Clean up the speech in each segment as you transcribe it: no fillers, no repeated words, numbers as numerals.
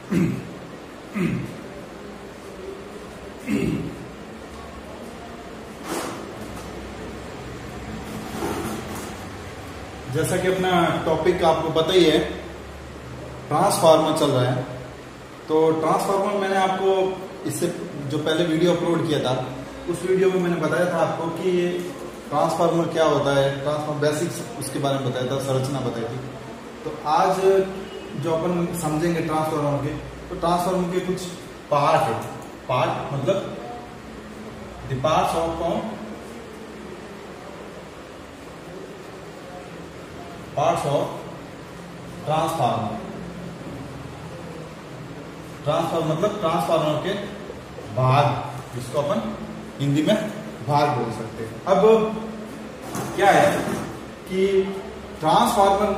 जैसा कि अपना टॉपिक आपको पता ही है, ट्रांसफार्मर चल रहा है। तो ट्रांसफार्मर मैंने आपको इससे जो पहले वीडियो अपलोड किया था, उस वीडियो में मैंने बताया था आपको कि ट्रांसफार्मर क्या होता है, ट्रांसफार्मर बेसिक्स उसके बारे में बताया था, संरचना बताई थी। तो आज जो अपन समझेंगे ट्रांसफार्मर के, तो ट्रांसफार्मर के कुछ पार्ट है। पार्ट मतलब the parts of parts of transformer. Transformer मतलब ट्रांसफार्मर के भाग, जिसको अपन हिंदी में भाग बोल सकते हैं। अब क्या है कि ट्रांसफार्मर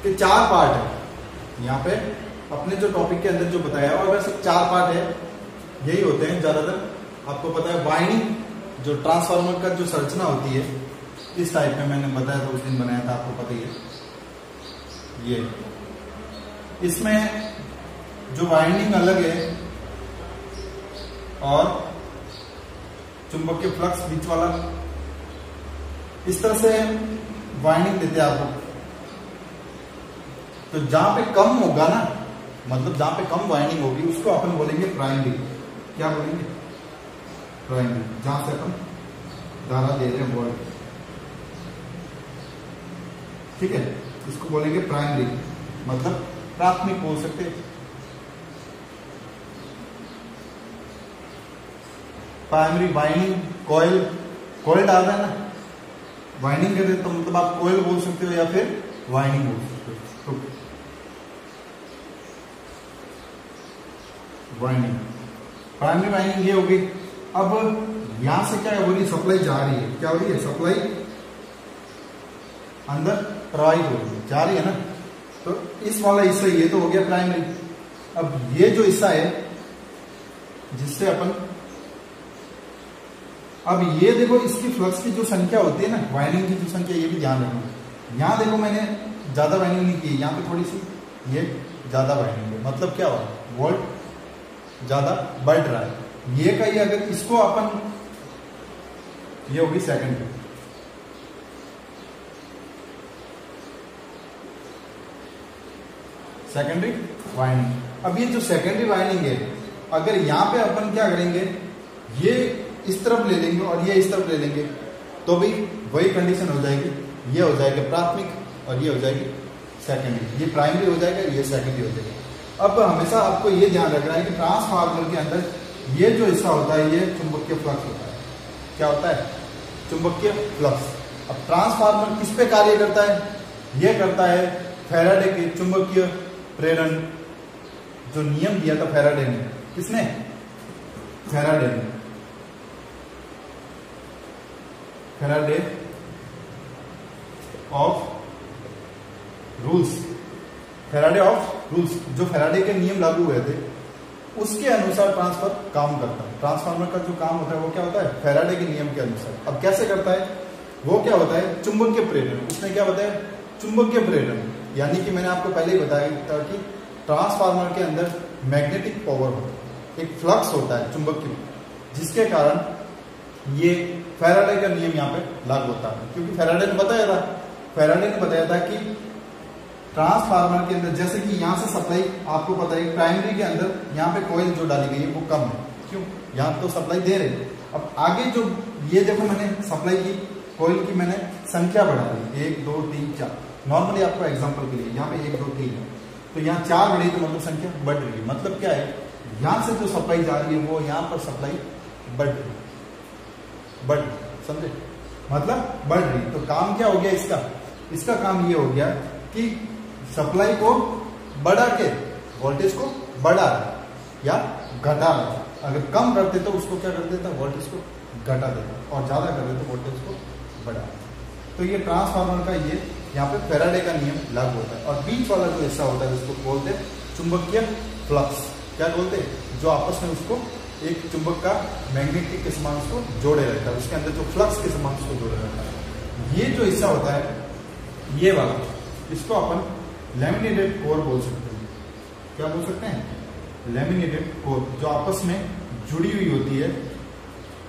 के 4 पार्ट है। यहाँ पे अपने जो टॉपिक के अंदर जो बताया, और वैसे 4 पार्ट है, यही होते हैं ज्यादातर। आपको पता है वाइंडिंग, जो ट्रांसफार्मर का जो संरचना होती है, इस टाइप में मैंने बताया था, उस दिन बनाया था, आपको पता ही है। ये इसमें जो वाइंडिंग अलग है और चुंबकीय फ्लक्स बीच वाला, इस तरह से वाइंडिंग देते हैं आपको। तो जहां पे कम होगा ना, मतलब जहां पे कम वाइंडिंग होगी, उसको अपन बोलेंगे प्राइमरी। क्या बोलेंगे? प्राइमरी। जहां से अपन धारा दे रहे हैं वोल्ट, ठीक है, इसको बोलेंगे प्राइमरी, मतलब प्राथमिक बोल सकते हैं। प्राइमरी वाइंडिंग, कॉइल डाल रहे हैं ना, वाइंडिंग कर रहे तो मतलब आप कॉइल बोल सकते हो या फिर वाइंडिंग बोल सकते हो। तो वाइंडिंग, प्राइमरी वाइंडिंग ये होगी। अब यहां से क्या हो रही है? सप्लाई जा रही है। क्या हो रही है? सप्लाई अंदर प्रवाहित हो रही है, जा रही है ना। तो इस वाला हिस्सा ये तो हो गया प्राइमरी। अब ये जो हिस्सा है जिससे अपन, अब ये देखो, इसकी फ्लक्स की जो संख्या होती है ना, वाइंडिंग की जो संख्या, ये भी ध्यान रखना। यहां देखो मैंने ज्यादा वाइंडिंग नहीं की, यहां पे थोड़ी सी ये ज्यादा वाइंडिंग है। मतलब क्या हुआ? वोल्ट ज्यादा बढ़ रहा है। ये का ये, अगर इसको अपन, ये होगी सेकेंडरी, सेकेंडरी वाइंडिंग। अब ये जो सेकेंडरी वाइंडिंग है, अगर यहां पे अपन क्या करेंगे, ये इस तरफ ले लेंगे और ये इस तरफ ले लेंगे, तो भी वही कंडीशन हो जाएगी। ये हो जाएगा प्राथमिक और ये हो जाएगी सेकेंडरी। ये प्राइमरी हो जाएगा, ये सेकेंडरी हो जाएगा। अब हमेशा आपको ये ध्यान रखना है कि ट्रांसफार्मर के अंदर ये जो हिस्सा होता है, ये चुंबकीय फ्लक्स होता है। क्या होता है? चुंबकीय फ्लक्स। अब ट्रांसफार्मर किस पे कार्य करता है? ये करता है फैराडे के चुंबकीय प्रेरण, जो नियम दिया था फैराडे ने। किसने? फैराडे ने। Faraday of rules, Faraday of rules, जो फैराडे के नियम लागू हुए थे, उसके अनुसार ट्रांसफर काम करता है। ट्रांसफार्मर का जो काम होता है वो क्या होता है? फैराडे के नियम के अनुसार। अब कैसे करता है वो? क्या होता है? चुंबकीय प्रेरण। उसने क्या बताया? चुंबकीय प्रेरण। यानी कि मैंने आपको पहले ही बताया था कि ट्रांसफार्मर के अंदर मैग्नेटिक पावर होता है, एक फ्लक्स होता है चुंबकीय, जिसके कारण ये फैराडे का नियम यहाँ पे लागू होता है। क्योंकि फैराडे ने बताया था कि ट्रांसफार्मर के अंदर, जैसे कि यहाँ से सप्लाई, आपको पता है प्राइमरी के अंदर यहाँ पे कॉइल जो डाली गई है वो कम है। क्यों? यहाँ तो सप्लाई दे रहे। अब आगे जो ये देखो, मैंने सप्लाई की, कॉइल की मैंने संख्या बढ़ा दी, 1 2 3 4। नॉर्मली आपको एग्जांपल के लिए यहाँ पे 1 2 3 है, तो यहाँ 4 बढ़ी, तो मतलब संख्या बढ़ रही है। मतलब क्या है? यहाँ से जो सप्लाई जा रही है वो यहाँ पर सप्लाई बढ़ रही, समझे? मतलब बढ़ रही। तो काम क्या हो गया इसका? इसका काम ये हो गया कि सप्लाई को बढ़ा के वोल्टेज को बढ़ा या घटा रहा। अगर कम करते तो उसको क्या कर देता? वोल्टेज को घटा देता, और ज्यादा कर देते वोल्टेज को बढ़ा। तो ये ट्रांसफार्मर का ये यहाँ पे फैराडे का नियम लागू होता है। और बीच वाला जो हिस्सा होता है जिसको बोलते हैं चुंबकीय फ्लक्स। क्या बोलते हैं? जो आपस में उसको एक चुंबक का मैग्नेटिक के समान उसको जोड़े रहता है, उसके अंदर जो फ्लक्स के समान उसको जोड़े रहता है। ये जो हिस्सा होता है, ये वाला, इसको अपन लैमिनेटेड कोर बोल सकते हैं। क्या बोल सकते हैं, लेमिनेटेड कोर, जो आपस में जुड़ी हुई होती है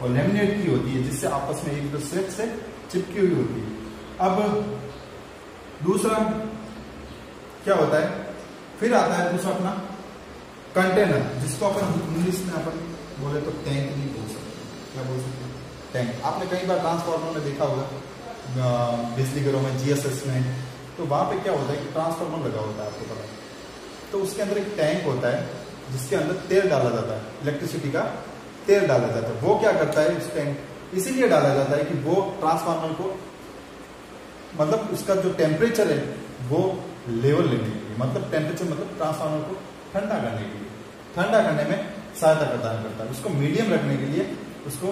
और लेमिनेट की होती है, जिससे आपस में एक दूसरे से चिपकी हुई होती है। अब दूसरा क्या होता है, फिर आता है दूसरा अपना कंटेनर, जिसको अपन इंग्लिश में अपन बोले तो टैंक नहीं बोल सकते, क्या बोल सकते हैं, टैंक। आपने कई बार ट्रांसफार्मर में देखा होगा बिजली घरों में, जीएसएस में, तो वहां पे क्या होता है कि ट्रांसफार्मर लगा होता है, आपको पता है, तो उसके अंदर एक टैंक होता है जिसके अंदर तेल डाला जाता है, इलेक्ट्रिसिटी का तेल डाला जाता है। वो क्या करता है, उस टैंक इसीलिए डाला जाता है कि वो ट्रांसफार्मर को, मतलब उसका जो टेम्परेचर है वो लेवल लेने के लिए, मतलब टेम्परेचर मतलब ट्रांसफार्मर को ठंडा करने के लिए, ठंडा करने में सहायता प्रदान करता है। उसको मीडियम रखने के लिए उसको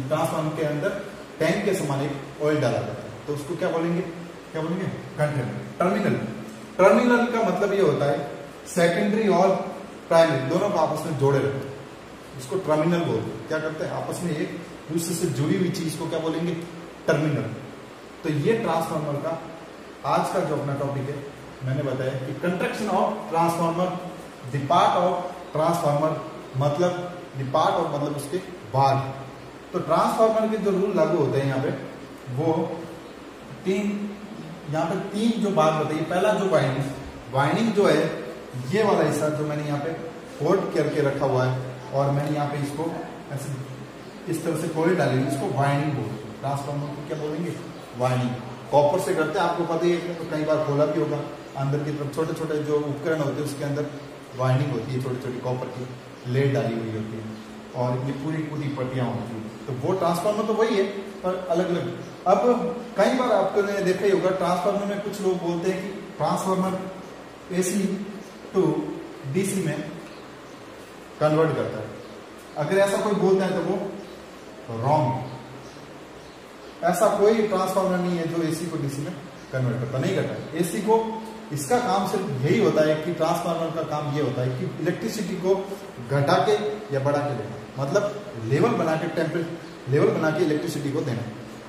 ट्रांसफार्मर के अंदर टैंक के समान एक ऑयल डाला जाता है, तो उसको क्या बोलेंगे, कंटेनर। टर्मिनल, टर्मिनल का मतलब ये होता है सेकेंडरी और प्राइमरी दोनों को आपस में जोड़े रखते हैं, इसको टर्मिनल बोलते हैं। क्या करते हैं, आपस में एक दूसरे से जुड़ी हुई चीज को क्या बोलेंगे, टर्मिनल। तो ये ट्रांसफार्मर का आज का जो अपना टॉपिक है, मैंने बताया कि construction of transformer, the part of transformer, मतलब द पार्ट ऑफ मतलब उसके भाग। तो ट्रांसफार्मर के जो रूल लागू होते हैं यहाँ पे, वो यहाँ पे तीन जो बात बताइए। पहला जो वाइंडिंग जो है, ये वाला हिस्सा जो मैंने यहाँ पे होल्ड करके रखा हुआ है, और मैंने यहाँ पे इसको ऐसे इस तरह से कोई डाली, इसको वाइंडिंग बोलते हैं। ट्रांसफार्मर को क्या बोलेंगे, वाइंडिंग। कॉपर से करते हैं, आपको पता ही है, तो कई बार खोला भी होगा, अंदर की तरफ छोटे छोटे जो उपकरण होते हैं उसके अंदर वाइंडिंग होती है, छोटी छोटी कॉपर की लेड डाली हुई होती है, और ये पूरी पूरी पट्टियां होती है। तो वो ट्रांसफार्मर तो वही है, पर अलग अलग। अब कई बार आपको देखा ही होगा, ट्रांसफार्मर में कुछ लोग बोलते हैं कि ट्रांसफार्मर एसी टू डीसी में कन्वर्ट करता है। अगर ऐसा कोई बोलता है तो वो रॉन्ग। ऐसा कोई ट्रांसफार्मर नहीं है जो एसी को डीसी में कन्वर्ट करता, नहीं करता। एसी को इसका काम सिर्फ यही होता है कि ट्रांसफार्मर का काम ये होता है कि इलेक्ट्रिसिटी को घटा के या बढ़ा के देना, मतलब लेवल बना के, टेम्परेचर लेवल बना के इलेक्ट्रिसिटी को देना।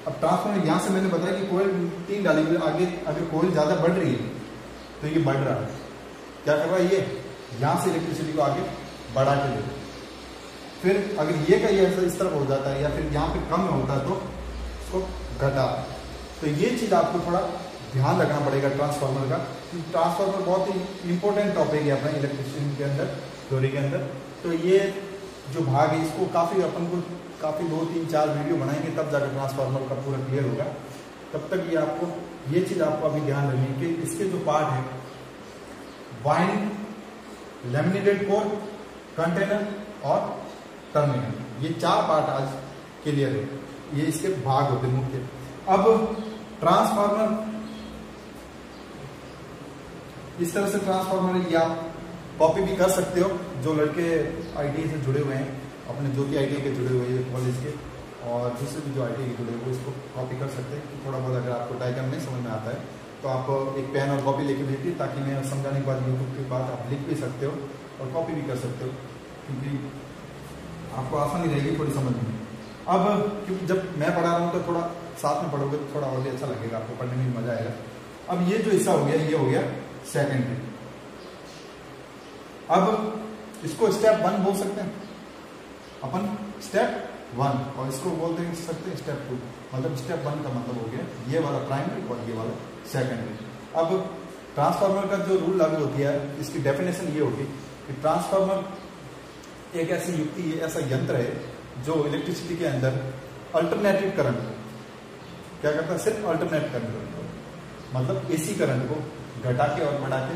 अब ट्रांसफार्मर यहाँ से मैंने बताया कि कोयल 3 डाली हुई, आगे अगर कोयल ज्यादा बढ़ रही है तो ये बढ़ रहा है, क्या कर रहा है, ये यहाँ से इलेक्ट्रिसिटी को आगे बढ़ा के दे। फिर अगर ये का ये इस तरफ हो जाता है या फिर यहाँ पे कम होता है तो इसको घटा। तो ये चीज आपको थोड़ा ध्यान रखना पड़ेगा ट्रांसफार्मर का। ट्रांसफार्मर बहुत ही इंपॉर्टेंट टॉपिक है अपने इलेक्ट्रिशियन के अंदर, थ्योरी के अंदर। तो ये जो भाग है इसको काफी अपन को काफी 2, 3, 4 वीडियो बनाएंगे, तब जाकर ट्रांसफार्मर का पूरा क्लियर होगा। तब तक ये आपको ये चीज आपको अभी ध्यान रखनी है कि इसके जो पार्ट है, वाइंड, लेमिनेटेड कोर, कंटेनर और टर्मिनल, ये 4 पार्ट आज क्लियर है, ये इसके भाग होते हैं मुख्य। अब ट्रांसफार्मर इस तरह से ट्रांसफार्मर ये आप कॉपी भी कर सकते हो, जो लड़के आईटीआई से जुड़े हुए हैं, अपने जो कि आईटीआई के जुड़े हुए हैं कॉलेज के, और दूसरे भी जो आईटीआई के जुड़े हुए इसको कॉपी कर सकते हैं। थोड़ा बहुत अगर आपको डायग्राम नहीं समझ में आता है तो आप एक पेन और कॉपी लेके भेजिए, ताकि मैं समझाने के बाद यूट्यूब के बाद आप लिख भी सकते हो और कॉपी भी कर सकते हो, क्योंकि आपको आसानी रहेगी थोड़ी समझ में। अब क्योंकि जब मैं पढ़ा रहा हूँ तो थोड़ा साथ में पढ़ोगे तो थोड़ा और भी अच्छा लगेगा, आपको पढ़ने में मजा आएगा। अब ये जो हिस्सा हो गया, ये हो गया सेकेंडरी। अब इसको स्टेप 1 बोल सकते हैं अपन, स्टेप 1, और इसको बोलते हैं सकते हैं स्टेप 2। मतलब स्टेप 1 का मतलब हो गया ये वाला प्राइमरी और ये वाला सेकेंडरी। अब ट्रांसफार्मर का जो रूल लागू होती है, इसकी डेफिनेशन ये होगी कि ट्रांसफार्मर एक ऐसी युक्ति, ऐसा यंत्र है जो इलेक्ट्रिसिटी के अंदर अल्टरनेटिव करंट को क्या करता है, सिर्फ अल्टरनेट करंट को, मतलब एसी करंट को घटा के और बढ़ा के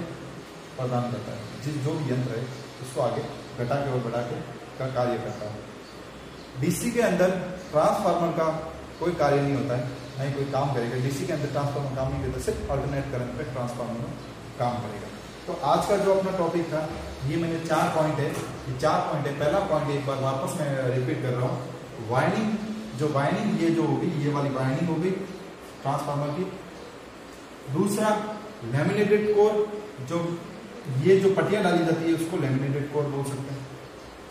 प्रदान करता है। जिस जो भी यंत्र है उसको आगे घटा के और बढ़ा के का कार्य करता है। डीसी के अंदर ट्रांसफार्मर का कोई कार्य नहीं होता है, नहीं कोई काम करेगा। डीसी के अंदर ट्रांसफार्मर काम नहीं करता, सिर्फ अल्टरनेट करंट पे ट्रांसफार्मर काम करेगा। तो आज का जो अपना टॉपिक था, ये मैंने 4 पॉइंट है, ये 4 पॉइंट है। पहला पॉइंट एक बार वापस मैं रिपीट कर रहा हूँ, वाइंडिंग, जो वाइंडिंग ये जो होगी, ये वाली वाइंडिंग होगी ट्रांसफार्मर की। दूसरा लैमिनेटेड कोर, जो ये जो पट्टियां डाली जाती है उसको लैमिनेटेड कोर बोल सकते हैं।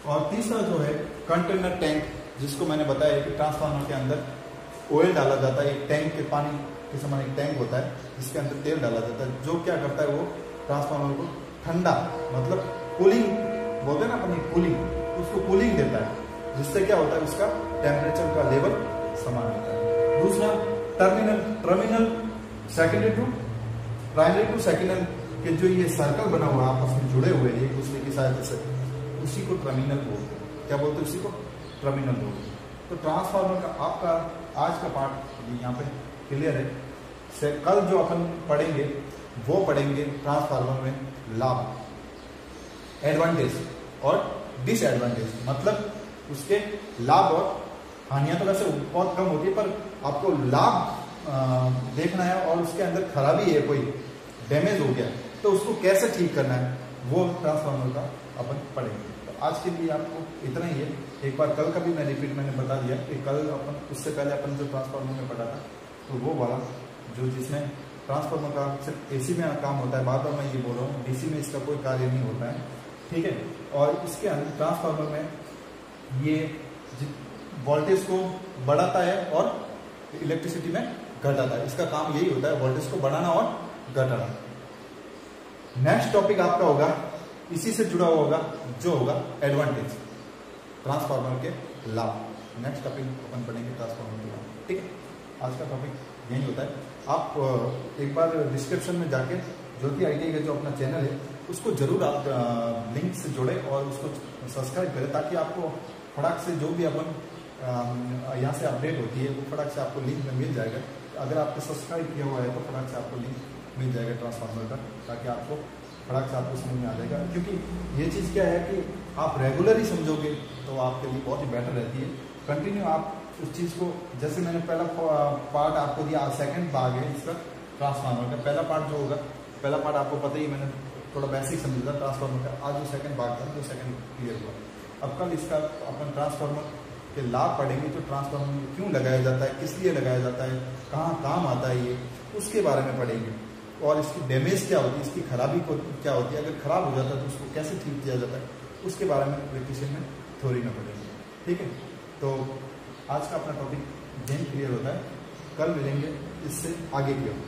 और तीसरा जो है कंटेनर टैंक, जिसको मैंने बताया कि ट्रांसफार्मर के अंदर ऑयल डाला जाता है, एक टैंक के पानी के समान एक टैंक होता है जिसके अंदर तेल डाला जाता है, जो क्या करता है, वो ट्रांसफार्मर को ठंडा मतलब कूलिंग बोलते हैं ना अपनी कूलिंग, उसको कूलिंग देता है, जिससे क्या होता है उसका टेम्परेचर का लेवल समान होता है। दूसरा terminal secondary to primary to secondary के जो ये सर्कल बना हुआ आपस में जुड़े हुए एक दूसरे की सहायता से, उसी को टर्मिनल बोलते हैं। क्या बोलते हैं? उसी को टर्मिनल बोलते हैं। तो ट्रांसफार्मर का आपका आज का पार्ट यहाँ पे क्लियर है। कल जो अपन पढ़ेंगे वो पढ़ेंगे ट्रांसफार्मर में लाभ, एडवांटेज और डिसएडवांटेज, मतलब उसके लाभ और हानियां तो वैसे बहुत कम होती है, पर आपको लाभ देखना है और उसके अंदर खराबी है, कोई डैमेज हो गया तो उसको कैसे ठीक करना है, वो ट्रांसफार्मर का अपन पढ़ेंगे। तो आज के लिए आपको इतना ही है। एक बार कल का भी मैं रिपीट मैंने बता दिया कि कल अपन उससे पहले अपन जो ट्रांसफार्मर में पढ़ा था, तो वो वाला जो जिसमें ट्रांसफार्मर का सिर्फ एसी में काम होता है, बार बार मैं ये बोल रहा हूँ, डीसी में इसका कोई कार्य नहीं होता है, ठीक है। और इसके अंदर ट्रांसफार्मर में ये वोल्टेज को बढ़ाता है और इलेक्ट्रिसिटी में घटाता है। इसका काम यही होता है, वोल्टेज को बढ़ाना और घटाना। नेक्स्ट टॉपिक आपका होगा इसी से जुड़ा हुआ होगा, जो होगा एडवांटेज, ट्रांसफार्मर के लाभ। नेक्स्ट टॉपिक अपन पढ़ेंगे ट्रांसफार्मर के लाभ, ठीक है। आज का टॉपिक यही होता है। आप एक बार डिस्क्रिप्शन में जाके ज्योति ITI का जो अपना चैनल है उसको जरूर आप लिंक से जोड़े और उसको सब्सक्राइब करें, ताकि आपको फटाक से जो भी अपन यहाँ से अपडेट होती है वो फटाक से आपको लिंक में मिल जाएगा। अगर आपने सब्सक्राइब किया हुआ है तो फटाक से आपको लिंक मिल जाएगा ट्रांसफार्मर का, ताकि आपको फटाक से आपको समझ में आ जाएगा। क्योंकि ये चीज़ क्या है कि आप रेगुलरली समझोगे तो आपके लिए बहुत ही बेटर रहती है। कंटिन्यू आप उस चीज़ को, जैसे मैंने पहला पार्ट आपको दिया, सेकंड भाग है इसका ट्रांसफार्मर का। पहला पार्ट जो होगा, पहला पार्ट आपको पता ही, मैंने थोड़ा बेसिक समझा था ट्रांसफार्मर का। आज जो सेकंड भाग था, जो सेकंड क्लियर हुआ। अब कल इसका अपन ट्रांसफार्मर के लाभ पढ़ेंगे, तो ट्रांसफार्मर क्यों लगाया जाता है, किस लिए लगाया जाता है, कहाँ काम आता है ये, उसके बारे में पढ़ेंगे। और इसकी डैमेज क्या होती है, इसकी खराबी को क्या होती है, अगर खराब हो जाता है तो उसको कैसे ठीक किया जाता है, उसके बारे में इलेक्ट्रिशियन में थ्योरी में पढ़ेंगे, ठीक है। तो आज का अपना टॉपिक यही क्लियर होता है। कल मिलेंगे इससे आगे की ओर।